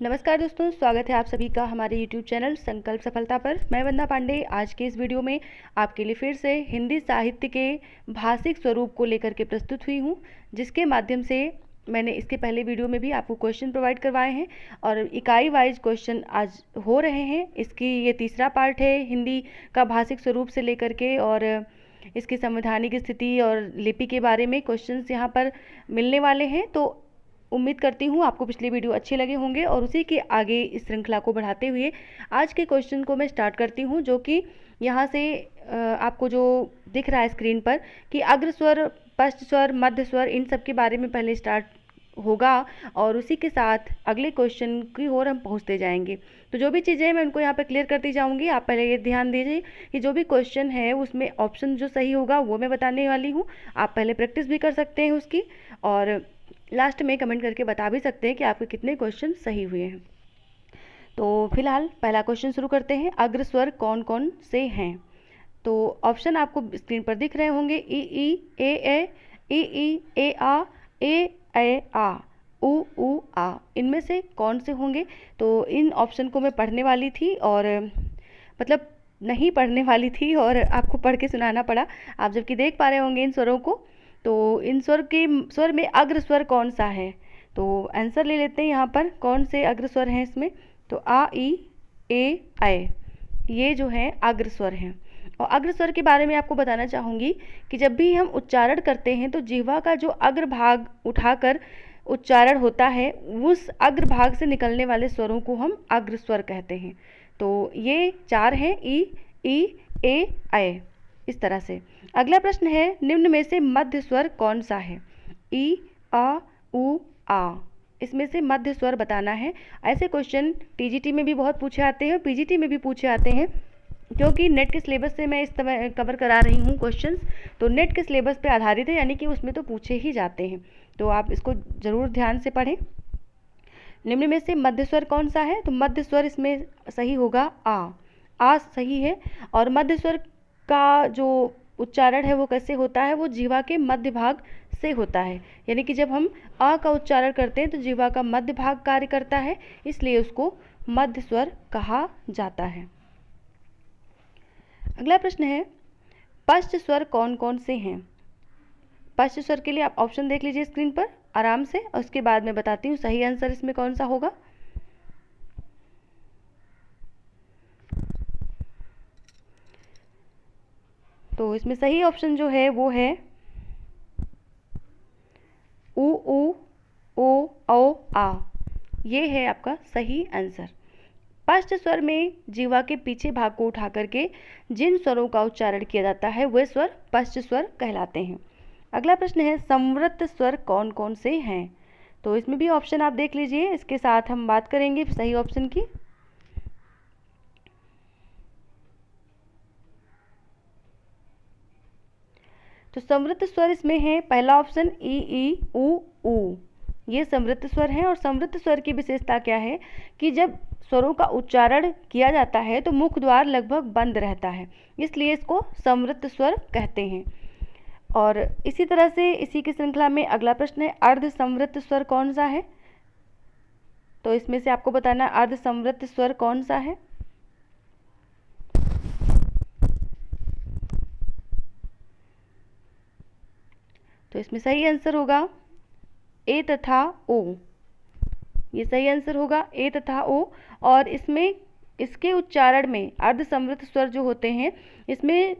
नमस्कार दोस्तों, स्वागत है आप सभी का हमारे YouTube चैनल संकल्प सफलता पर। मैं वंदना पांडे आज के इस वीडियो में आपके लिए फिर से हिंदी साहित्य के भाषिक स्वरूप को लेकर के प्रस्तुत हुई हूँ, जिसके माध्यम से मैंने इसके पहले वीडियो में भी आपको क्वेश्चन प्रोवाइड करवाए हैं और इकाई वाइज क्वेश्चन आज हो रहे हैं। इसकी ये तीसरा पार्ट है हिंदी का भाषिक स्वरूप से लेकर के, और इसकी संवैधानिक स्थिति और लिपि के बारे में क्वेश्चंस यहाँ पर मिलने वाले हैं। तो उम्मीद करती हूँ आपको पिछले वीडियो अच्छे लगे होंगे, और उसी के आगे इस श्रृंखला को बढ़ाते हुए आज के क्वेश्चन को मैं स्टार्ट करती हूँ, जो कि यहाँ से आपको जो दिख रहा है स्क्रीन पर कि अग्र स्वर, पश्च स्वर, मध्य स्वर, इन सब के बारे में पहले स्टार्ट होगा और उसी के साथ अगले क्वेश्चन की ओर हम पहुँचते जाएंगे। तो जो भी चीज़ें मैं उनको यहाँ पर क्लियर करती जाऊँगी। आप पहले ये ध्यान दीजिए कि जो भी क्वेश्चन है उसमें ऑप्शन जो सही होगा वो मैं बताने वाली हूँ। आप पहले प्रैक्टिस भी कर सकते हैं उसकी, और लास्ट में कमेंट करके बता भी सकते हैं कि आपके कितने क्वेश्चन सही हुए हैं। तो फिलहाल पहला क्वेश्चन शुरू करते हैं। अग्र स्वर कौन कौन से हैं? तो ऑप्शन आपको स्क्रीन पर दिख रहे होंगे। ई ए आ, ए आ, उ आ। इनमें से कौन से होंगे? तो इन ऑप्शन को मैं पढ़ने वाली थी, और मतलब नहीं पढ़ने वाली थी और आपको पढ़ के सुनाना पड़ा। आप जबकि देख पा रहे होंगे इन स्वरों को। तो इन स्वर में अग्र स्वर कौन सा है? तो आंसर ले लेते हैं यहाँ पर, कौन से अग्र स्वर हैं इसमें। तो आ, ई, ए, ये जो है अग्र स्वर हैं। और अग्र स्वर के बारे में आपको बताना चाहूँगी कि जब भी हम उच्चारण करते हैं तो जिह्वा का जो अग्र भाग उठाकर उच्चारण होता है, उस अग्र भाग से निकलने वाले स्वरों को हम अग्र स्वर कहते हैं। तो ये चार हैं, ई, ए, इस तरह से। अगला प्रश्न है, निम्न में से मध्य स्वर कौन सा है? ई, आ, उ, आ। इसमें से मध्य स्वर बताना है। ऐसे क्वेश्चन टीजीटी में भी बहुत पूछे आते हैं, पीजीटी में भी पूछे आते हैं। क्योंकि नेट के सिलेबस से मैं इस समय कवर करा रही हूँ क्वेश्चंस, तो नेट के सिलेबस पे आधारित है, यानी कि उसमें तो पूछे ही जाते हैं। तो आप इसको ज़रूर ध्यान से पढ़ें। निम्न में से मध्य स्वर कौन सा है? तो मध्य स्वर इसमें सही होगा आ सही है। और मध्य स्वर का जो उच्चारण है वो कैसे होता है? वो जीवा के मध्य भाग से होता है, यानी कि जब हम आ का उच्चारण करते हैं तो जीवा का मध्य भाग कार्य करता है, इसलिए उसको मध्य स्वर कहा जाता है। अगला प्रश्न है, पश्च स्वर कौन कौन से हैं? पश्च स्वर के लिए आप ऑप्शन देख लीजिए स्क्रीन पर आराम से, और उसके बाद मैं बताती हूँ सही आंसर इसमें कौन सा होगा। तो इसमें सही ऑप्शन जो है वो है उ, ओ, आ। ये है आपका सही आंसर। पश्च स्वर में जीवा के पीछे भाग को उठा करके जिन स्वरों का उच्चारण किया जाता है वे स्वर पश्च स्वर कहलाते हैं। अगला प्रश्न है, संवृत स्वर कौन कौन से हैं? तो इसमें भी ऑप्शन आप देख लीजिए, इसके साथ हम बात करेंगे सही ऑप्शन की। तो संवृत स्वर इसमें है पहला ऑप्शन ई, उ। ये संवृत स्वर है, और संवृत स्वर की विशेषता क्या है कि जब स्वरों का उच्चारण किया जाता है तो मुख द्वार लगभग बंद रहता है, इसलिए इसको संवृत स्वर कहते हैं। और इसी तरह से इसी की श्रृंखला में अगला प्रश्न है, अर्ध संवृत स्वर कौन सा है? तो इसमें से आपको बताना अर्ध संवृत स्वर कौन सा है। तो इसमें सही आंसर होगा ए तथा ओ। ये सही आंसर होगा ए तथा ओ। और इसमें इसके उच्चारण में अर्ध संवृत स्वर जो होते हैं, इसमें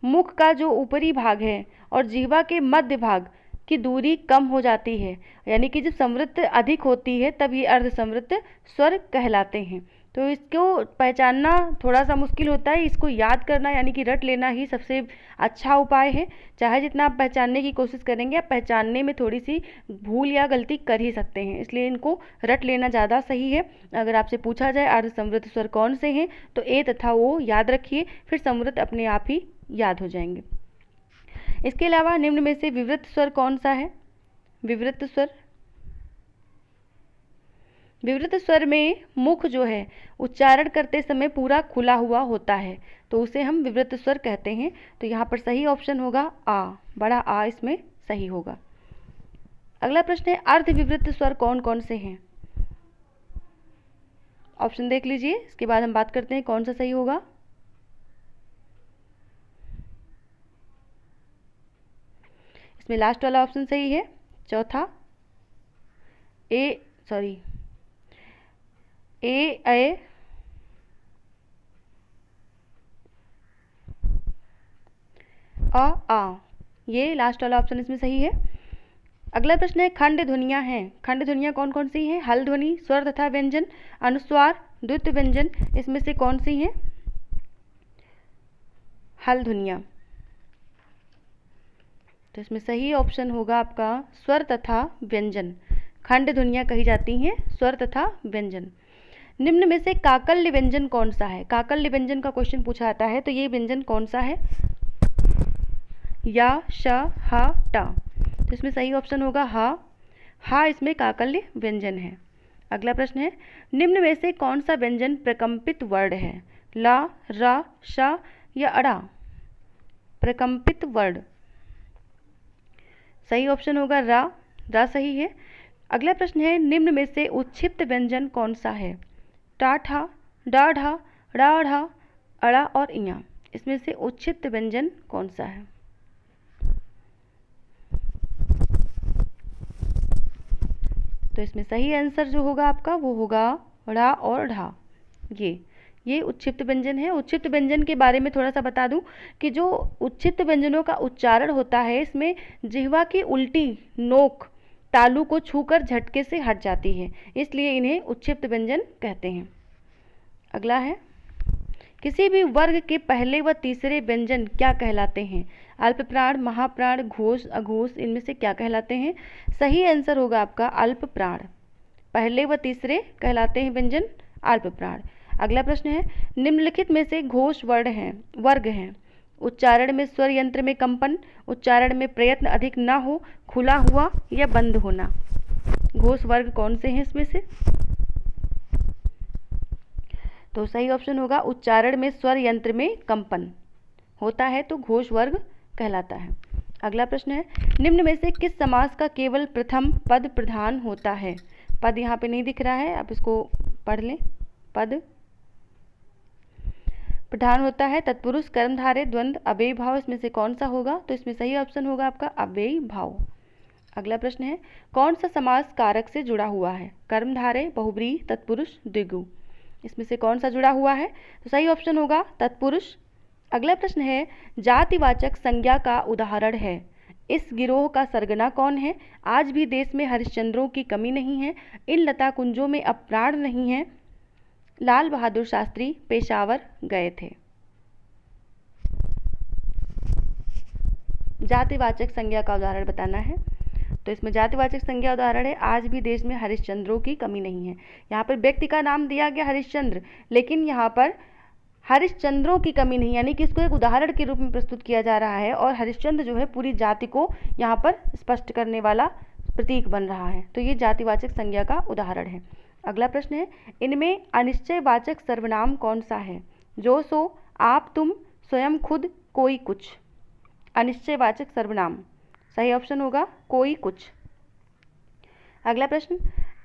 मुख का जो ऊपरी भाग है और जीवा के मध्य भाग की दूरी कम हो जाती है, यानी कि जब संवृत अधिक होती है तब ये अर्ध संवृत स्वर कहलाते हैं। तो इसको पहचानना थोड़ा सा मुश्किल होता है, इसको याद करना यानी कि रट लेना ही सबसे अच्छा उपाय है। चाहे जितना आप पहचानने की कोशिश करेंगे, आप पहचानने में थोड़ी सी भूल या गलती कर ही सकते हैं, इसलिए इनको रट लेना ज़्यादा सही है। अगर आपसे पूछा जाए अर्ध संवृत स्वर कौन से हैं, तो ए तथा ओ याद रखिए, फिर संवृत अपने आप ही याद हो जाएंगे। इसके अलावा निम्न में से विवृत स्वर कौन सा है? विवृत स्वर, विवृत स्वर में मुख जो है उच्चारण करते समय पूरा खुला हुआ होता है, तो उसे हम विवृत स्वर कहते हैं। तो यहाँ पर सही ऑप्शन होगा आ, बड़ा आ इसमें सही होगा। अगला प्रश्न है, अर्ध विवृत स्वर कौन कौन से हैं? ऑप्शन देख लीजिए, इसके बाद हम बात करते हैं कौन सा सही होगा। इसमें लास्ट वाला ऑप्शन सही है, चौथा ए आ, ये लास्ट वाला ऑप्शन इसमें सही है। अगला प्रश्न है खंड ध्वनियाँ हैं, खंड ध्वनियाँ कौन कौन सी हैं? हल ध्वनि, स्वर तथा व्यंजन, अनुस्वार, द्वित्व व्यंजन, इसमें से कौन सी हैं? हल ध्वनियाँ। तो इसमें सही ऑप्शन होगा आपका स्वर तथा व्यंजन। खंड ध्वनियाँ कही जाती हैं स्वर तथा व्यंजन। निम्न में से काकल्य व्यंजन कौन सा है? काकल्य व्यंजन का क्वेश्चन पूछा आता है, तो ये व्यंजन कौन सा है? या, श, हा, टा। तो इसमें सही ऑप्शन होगा हा इसमें काकल्य व्यंजन है। अगला प्रश्न है निम्न में से कौन सा व्यंजन प्रकंपित वर्ण है? ला, रा, शा या अड़ा? प्रकंपित वर्ण, सही ऑप्शन होगा रा सही है। अगला प्रश्न है निम्न में से उच्छिप्त व्यंजन कौन सा है? टाठा, डाढ़ा, डाढ़ा, अड़ा और इया। इसमें से उच्छिप्त व्यंजन कौन सा है? तो इसमें सही आंसर जो होगा आपका वो होगा ड़ा और ढा। ये उच्छिप्त व्यंजन है। उच्छिप्त व्यंजन के बारे में थोड़ा सा बता दूं कि जो उच्छिप्त व्यंजनों का उच्चारण होता है, इसमें जिह्वा की उल्टी नोक तालु को छूकर झटके से हट जाती है, इसलिए इन्हें उच्छिप्त व्यंजन कहते हैं। अगला है किसी भी वर्ग के पहले व तीसरे व्यंजन क्या कहलाते हैं? अल्पप्राण, महाप्राण, घोष, अघोष, इनमें से क्या कहलाते हैं? सही आंसर होगा आपका अल्पप्राण। पहले व तीसरे कहलाते हैं व्यंजन अल्पप्राण। अगला प्रश्न है निम्नलिखित में से घोष वर्ग हैं। उच्चारण में स्वर यंत्र में कंपन, उच्चारण में प्रयत्न अधिक न हो, खुला हुआ या बंद होना। घोष वर्ग कौन से हैं इसमें से? तो सही ऑप्शन होगा उच्चारण में स्वर यंत्र में कंपन होता है तो घोष वर्ग कहलाता है। अगला प्रश्न है निम्न में से किस समास का केवल प्रथम पद प्रधान होता है? पद यहाँ पे नहीं दिख रहा है, आप इसको पढ़ लें। पद प्रधान होता है तत्पुरुष, कर्मधारय, द्वंद्व, अव्ययी भाव, इसमें से कौन सा होगा? तो इसमें सही ऑप्शन होगा आपका अव्ययी भाव। अगला प्रश्न है कौन सा समास कारक से जुड़ा हुआ है? कर्मधारय, बहुब्रीहि, तत्पुरुष, द्विगु, इसमें से कौन सा जुड़ा हुआ है? तो सही ऑप्शन होगा तत्पुरुष। अगला प्रश्न है जातिवाचक संज्ञा का उदाहरण है। इस गिरोह का सरगना कौन है? आज भी देश में हरिश्चंद्रों की कमी नहीं है, इन लता कुंजों में अब प्राण नहीं है, लाल बहादुर शास्त्री पेशावर गए थे। जातिवाचक संज्ञा का उदाहरण बताना है, तो इसमें जातिवाचक संज्ञा उदाहरण है आज भी देश में हरिश्चंद्रों की कमी नहीं है। यहाँ पर व्यक्ति का नाम दिया गया हरिश्चंद्र, लेकिन यहाँ पर हरिश्चंद्रों की कमी नहीं, यानी कि इसको एक उदाहरण के रूप में प्रस्तुत किया जा रहा है और हरिश्चंद्र जो है पूरी जाति को यहाँ पर स्पष्ट करने वाला प्रतीक बन रहा है, तो ये जातिवाचक संज्ञा का उदाहरण है। अगला प्रश्न है इनमें अनिश्चयवाचक सर्वनाम कौन सा है? जो, सो, आप, तुम, स्वयं, खुद, कोई, कुछ। अनिश्चयवाचक सर्वनाम, सही ऑप्शन होगा कोई, कुछ। अगला प्रश्न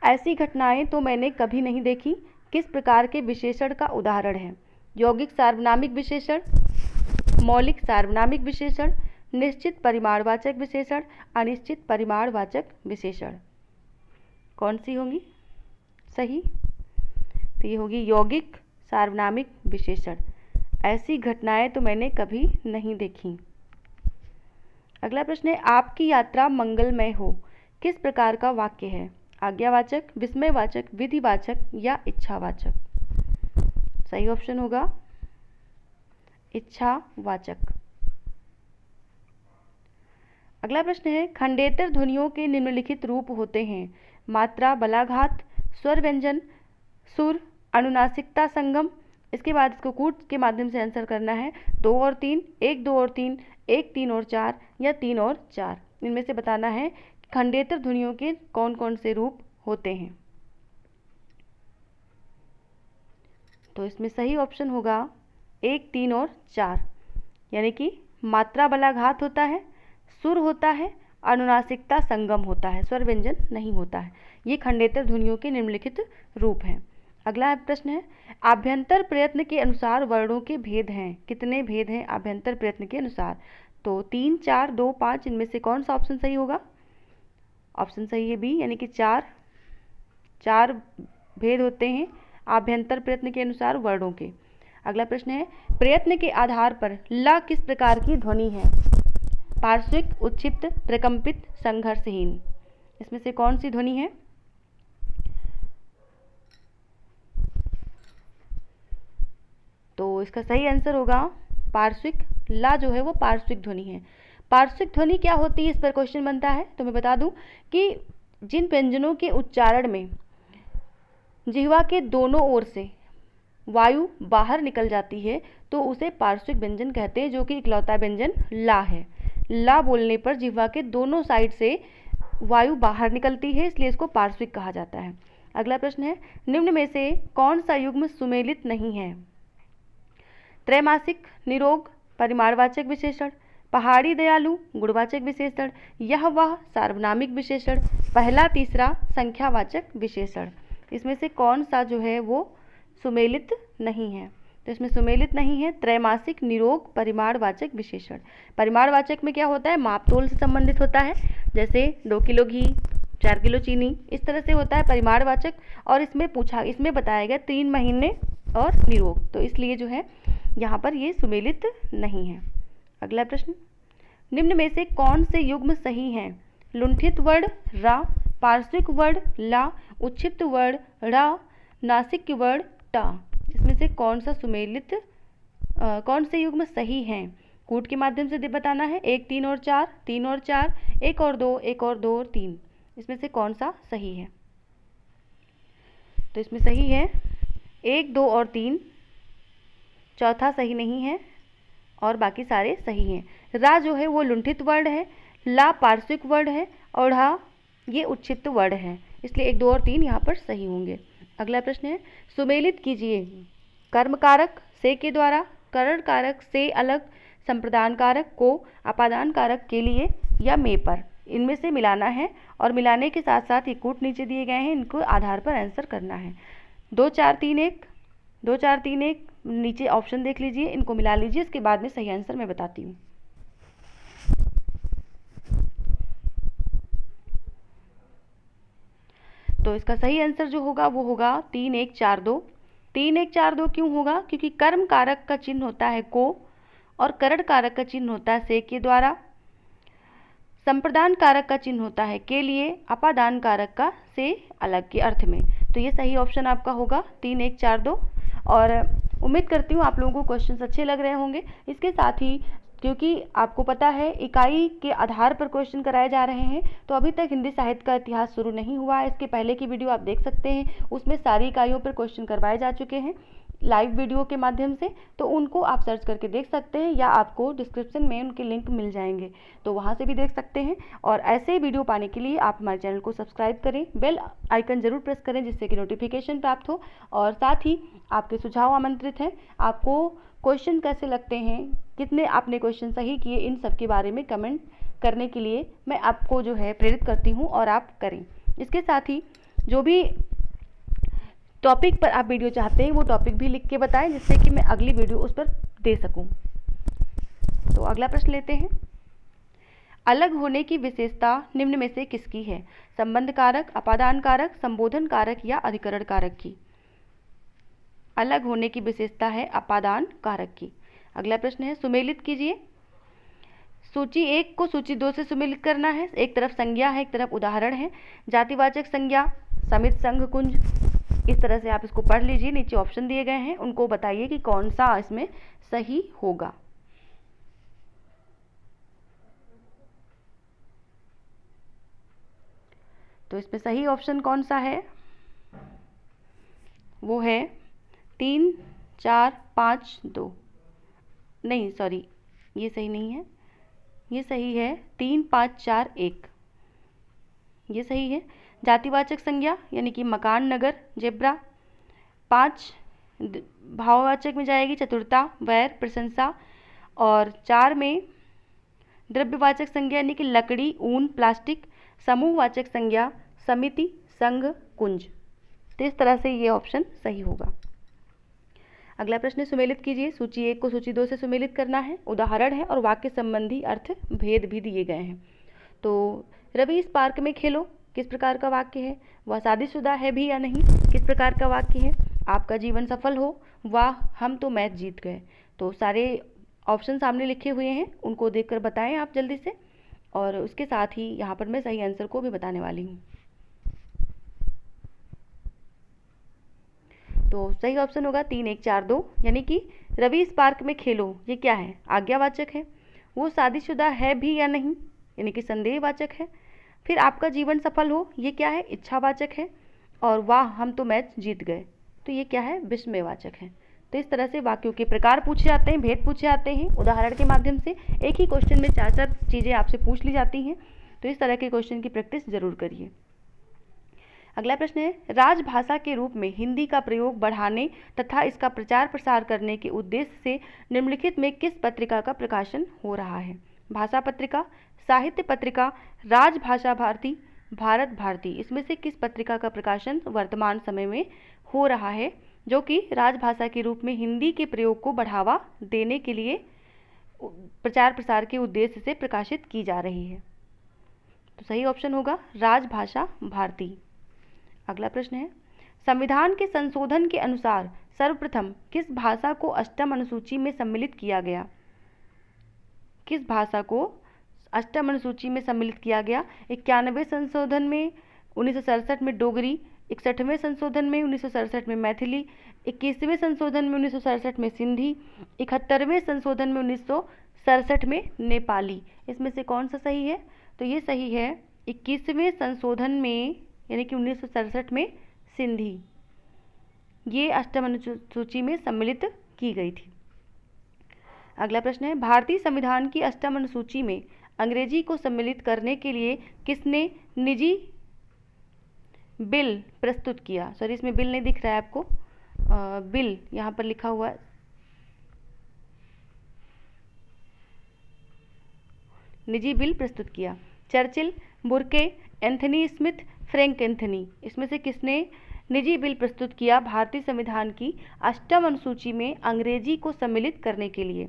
ऐसी घटनाएं तो मैंने कभी नहीं देखी किस प्रकार के विशेषण का उदाहरण है? यौगिक सार्वनामिक विशेषण, मौलिक सार्वनामिक विशेषण, निश्चित परिमाणवाचक विशेषण, अनिश्चित परिमाणवाचक विशेषण। कौन सी होंगी सही? तो ये होगी यौगिक सार्वनामिक विशेषण। ऐसी घटनाएं तो मैंने कभी नहीं देखी। अगला प्रश्न है आपकी यात्रा मंगलमय हो किस प्रकार का वाक्य है? आज्ञावाचक, विस्मयवाचक, विधिवाचक या इच्छावाचक। सही ऑप्शन होगा इच्छावाचक। अगला प्रश्न है खंडेतर ध्वनियों के निम्नलिखित रूप होते हैं? मात्रा, बलाघात, स्वर व्यंजन, सुर, अनुनासिकता संगम। इसके बाद इसको कूट के माध्यम से आंसर करना है। 2 और 3, 1 2 और 3, 1 3 और 4 या 3 और 4। इनमें से बताना है कि खंडेतर ध्वनियों के कौन कौन से रूप होते हैं। तो इसमें सही ऑप्शन होगा 1 3 और 4, यानी कि मात्रा बलाघात होता है, सुर होता है, अनुनासिकता संगम होता है, स्वर व्यंजन नहीं होता है। ये खंडेतर ध्वनियों के निम्नलिखित रूप हैं। अगला प्रश्न है, आभ्यंतर प्रयत्न के अनुसार वर्णों के भेद हैं। कितने भेद हैं आभ्यंतर प्रयत्न के अनुसार? तो 3, 4, 2, 5, इनमें से कौन सा ऑप्शन सही होगा? ऑप्शन सही है बी, यानी कि चार भेद होते हैं आभ्यंतर प्रयत्न के अनुसार वर्णों के। अगला प्रश्न है, प्रयत्न के आधार पर ला किस प्रकार की ध्वनि है? पार्श्विक, उच्छिप्त, प्रकंपित, संघर्षहीन। इसमें से कौन सी ध्वनि है? तो इसका सही आंसर होगा पार्श्विक। ला जो है वो पार्श्विक ध्वनि है। पार्श्विक ध्वनि क्या होती है, इस पर क्वेश्चन बनता है। तो मैं बता दूं कि जिन व्यंजनों के उच्चारण में जिह्वा के दोनों ओर से वायु बाहर निकल जाती है तो उसे पार्श्विक व्यंजन कहते हैं, जो कि इकलौता व्यंजन ला है। ला बोलने पर जिह्वा के दोनों साइड से वायु बाहर निकलती है, इसलिए इसको पार्श्विक कहा जाता है। अगला प्रश्न है, निम्न में से कौन सा युग्म सुमेलित नहीं है? त्रैमासिक, निरोग, परिमाणवाचक विशेषण, पहाड़ी दयालु, गुणवाचक विशेषण, यह वह, सार्वनामिक विशेषण, पहला तीसरा, संख्यावाचक विशेषण। इसमें से कौन सा जो है वो सुमेलित नहीं है? तो इसमें सुमेलित नहीं है त्रैमासिक, निरोग, परिमाणवाचक विशेषण। परिमाणवाचक में क्या होता है? मापतोल से संबंधित होता है, जैसे 2 किलो घी, 4 किलो चीनी, इस तरह से होता है परिमाणवाचक। और इसमें बताया गया 3 महीने और निरोग, तो इसलिए जो है यहाँ पर ये सुमेलित नहीं है। अगला प्रश्न, निम्न में से कौन से युग्म सही हैं? लुंठित वर्ण रा, पार्श्विक वर्ण ला, उच्छिप्त वर्ण रा, नासिक वर्ण टा। इसमें से कौन सा सुमेलित कौन से युग्म सही हैं? कूट के माध्यम से बताना है। 1, 3 और 4, 3 और 4, 1 और 2, 1 और 2 और 3। इसमें से कौन सा सही है? तो इसमें सही है 1, 2 और 3, चौथा सही नहीं है और बाकी सारे सही हैं। रा जो है वो लुंठित वर्ण है, ला पार्श्विक वर्ण है और हा ये उच्छिप्त वर्ण है, इसलिए 1, 2 और 3 यहाँ पर सही होंगे। अगला प्रश्न है, सुमेलित कीजिए कर्म कारक से के द्वारा, करण कारक से अलग, संप्रदान कारक को अपादान कारक के लिए या में पर। इनमें से मिलाना है और मिलाने के साथ साथ ये कूट नीचे दिए गए हैं, इनको आधार पर आंसर करना है। 2, 4, 3, 1, 2, 4, 3, 1 नीचे ऑप्शन देख लीजिए, इनको मिला लीजिए, इसके बाद में सही आंसर मैं बताती हूँ। तो इसका सही आंसर जो होगा वो होगा 3, 1, 4, 2। 3, 1, 4, 2 क्यों होगा? क्योंकि कर्म कारक का चिन्ह होता है को और करण कारक का चिन्ह होता है से के द्वारा, संप्रदान कारक का चिन्ह होता है के लिए, अपादान कारक का से अलग के अर्थ में। तो ये सही ऑप्शन आपका होगा 3, 1, 4, 2। और उम्मीद करती हूँ आप लोगों को क्वेश्चंस अच्छे लग रहे होंगे। इसके साथ ही क्योंकि आपको पता है इकाई के आधार पर क्वेश्चन कराए जा रहे हैं, तो अभी तक हिंदी साहित्य का इतिहास शुरू नहीं हुआ है। इसके पहले की वीडियो आप देख सकते हैं, उसमें सारी इकाइयों पर क्वेश्चन करवाए जा चुके हैं लाइव वीडियो के माध्यम से, तो उनको आप सर्च करके देख सकते हैं या आपको डिस्क्रिप्शन में उनके लिंक मिल जाएंगे, तो वहाँ से भी देख सकते हैं। और ऐसे वीडियो पाने के लिए आप हमारे चैनल को सब्सक्राइब करें, बेल आइकन जरूर प्रेस करें जिससे कि नोटिफिकेशन प्राप्त हो। और साथ ही आपके सुझाव आमंत्रित हैं। आपको क्वेश्चन कैसे लगते हैं, कितने आपने क्वेश्चन सही किए, इन सब के बारे में कमेंट करने के लिए मैं आपको जो है प्रेरित करती हूँ और आप करें। इसके साथ ही जो भी टॉपिक पर आप वीडियो चाहते हैं वो टॉपिक भी लिख के बताएं, जिससे कि मैं अगली वीडियो उस पर दे सकूं। तो अगला प्रश्न लेते हैं, अलग होने की विशेषता निम्न में से किसकी है? संबंध कारक, अपादान कारक, संबोधन कारक या अधिकरण कारक की? अलग होने की विशेषता है अपादान कारक की। अगला प्रश्न है, सुमेलित कीजिए। सूची 1 को सूची 2 से सुमेलित करना है। एक तरफ संज्ञा है, एक तरफ उदाहरण है। जातिवाचक संज्ञा, समित, संघ, कुंज, इस तरह से आप इसको पढ़ लीजिए। नीचे ऑप्शन दिए गए हैं, उनको बताइए कि कौन सा इसमें सही होगा। तो इसमें सही ऑप्शन कौन सा है? वो है 3, 4, 5, 2। नहीं सॉरी, ये सही नहीं है, ये सही है 3, 5, 4, 1, ये सही है। जातिवाचक संज्ञा यानी कि मकान, नगर, जेब्रा। 5 भाववाचक में जाएगी, चतुरता, वैर, प्रशंसा। और 4 में द्रव्यवाचक संज्ञा यानी कि लकड़ी, ऊन, प्लास्टिक। समूहवाचक संज्ञा, समिति, संघ, कुंज। तो इस तरह से ये ऑप्शन सही होगा। अगला प्रश्न सुमेलित कीजिए। सूची 1 को सूची 2 से सुमेलित करना है। उदाहरण है और वाक्य संबंधी अर्थ भेद भी दिए गए हैं। तो रवि इस पार्क में खेलो, किस प्रकार का वाक्य है? वह शादीशुदा है भी या नहीं, किस प्रकार का वाक्य है? आपका जीवन सफल हो, वाह हम तो मैच जीत गए। तो सारे ऑप्शन सामने लिखे हुए हैं, उनको देखकर बताएं आप जल्दी से, और उसके साथ ही यहाँ पर मैं सही आंसर को भी बताने वाली हूँ। तो सही ऑप्शन होगा 3 1 4 2, यानी कि रवि इस पार्क में खेलो, ये क्या है? आज्ञावाचक है। वो शादीशुदा है भी या नहीं, यानी कि संदेहवाचक है। फिर आपका जीवन सफल हो, ये क्या है? इच्छावाचक है। और वाह हम तो मैच जीत गए, तो ये क्या है? विस्मयवाचक है। तो इस तरह से वाक्यों के प्रकार पूछे जाते हैं, भेद पूछे जाते हैं उदाहरण के माध्यम से। एक ही क्वेश्चन में 4 चीज़ें आपसे पूछ ली जाती हैं, तो इस तरह के क्वेश्चन की प्रैक्टिस जरूर करिए। अगला प्रश्न है, राजभाषा के रूप में हिंदी का प्रयोग बढ़ाने तथा इसका प्रचार प्रसार करने के उद्देश्य से निम्नलिखित में किस पत्रिका का प्रकाशन हो रहा है? भाषा पत्रिका, साहित्य पत्रिका, राजभाषा भारती, भारत भारती। इसमें से किस पत्रिका का प्रकाशन वर्तमान समय में हो रहा है, जो कि राजभाषा के रूप में हिंदी के प्रयोग को बढ़ावा देने के लिए प्रचार प्रसार के उद्देश्य से प्रकाशित की जा रही है? तो सही ऑप्शन होगा राजभाषा भारती। अगला प्रश्न है, संविधान के संशोधन के अनुसार सर्वप्रथम किस भाषा को अष्टम अनुसूची में सम्मिलित किया गया? किस भाषा को अष्टम अनुसूची में सम्मिलित किया गया? 91वें संशोधन में, 1967 में डोगरी, 61वें संशोधन में 1967 में मैथिली, 21वें संशोधन में 1967 में सिंधी, 71वें संशोधन में 1967 में नेपाली। इसमें से कौन सा सही है? तो ये सही है 21वें संशोधन में, यानी कि 1967 में सिंधी, ये अष्टम अनुसूची में सम्मिलित की गई थी। अगला प्रश्न है, भारतीय संविधान की अष्टम अनुसूची में अंग्रेजी को सम्मिलित करने के लिए किसने निजी बिल प्रस्तुत किया? सॉरी, इसमें बिल नहीं दिख रहा है आपको, बिल यहाँ पर लिखा हुआ है, निजी बिल प्रस्तुत किया। Churchill, Burke, Anthony Smith, Frank Anthony. इसमें से किसने निजी बिल प्रस्तुत किया भारतीय संविधान की अष्टम अनुसूची में अंग्रेजी को सम्मिलित करने के लिए?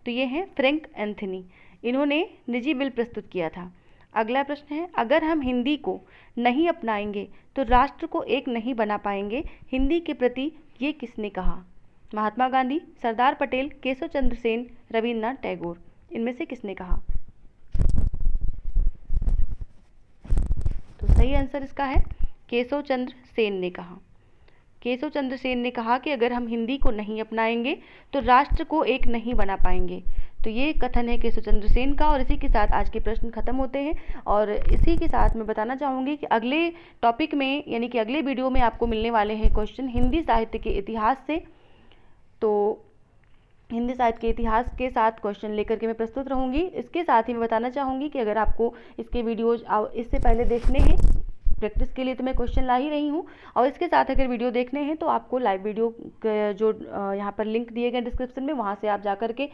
तो ये हैं फ्रैंक एंथनी, इन्होंने निजी बिल प्रस्तुत किया था। अगला प्रश्न है, अगर हम हिंदी को नहीं अपनाएंगे तो राष्ट्र को एक नहीं बना पाएंगे, हिंदी के प्रति ये किसने कहा? महात्मा गांधी, सरदार पटेल, केशव चंद्र सेन, रविन्द्रनाथ टैगोर। इनमें से किसने कहा? तो सही आंसर इसका है केशव चंद्र सेन ने कहा। केशव चंद्र सेन ने कहा कि अगर हम हिंदी को नहीं अपनाएंगे तो राष्ट्र को एक नहीं बना पाएंगे। तो ये कथन है केशव चंद्र सेन का। और इसी के साथ आज के प्रश्न खत्म होते हैं। और इसी के साथ मैं बताना चाहूँगी कि अगले टॉपिक में, यानी कि अगले वीडियो में आपको मिलने वाले हैं क्वेश्चन हिंदी साहित्य के इतिहास से। तो हिंदी साहित्य के इतिहास के साथ क्वेश्चन लेकर के मैं प्रस्तुत रहूँगी। इसके साथ ही मैं बताना चाहूँगी कि अगर आपको इसके वीडियोज इससे पहले देखने हैं प्रैक्टिस के लिए, तो मैं क्वेश्चन ला ही रही हूँ। और इसके साथ अगर वीडियो देखने हैं तो आपको लाइव वीडियो जो यहाँ पर लिंक दिए गए डिस्क्रिप्शन में, वहाँ से आप जा कर के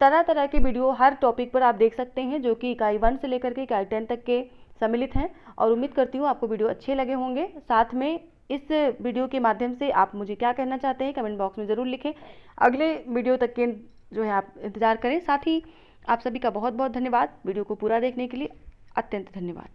तरह तरह के वीडियो हर टॉपिक पर आप देख सकते हैं, जो कि इकाई 1 से लेकर के इकाई 10 तक के सम्मिलित हैं। और उम्मीद करती हूँ आपको वीडियो अच्छे लगे होंगे। साथ में इस वीडियो के माध्यम से आप मुझे क्या कहना चाहते हैं कमेंट बॉक्स में ज़रूर लिखें। अगले वीडियो तक के जो है आप इंतज़ार करें। साथ ही आप सभी का बहुत बहुत धन्यवाद वीडियो को पूरा देखने के लिए, अत्यंत धन्यवाद।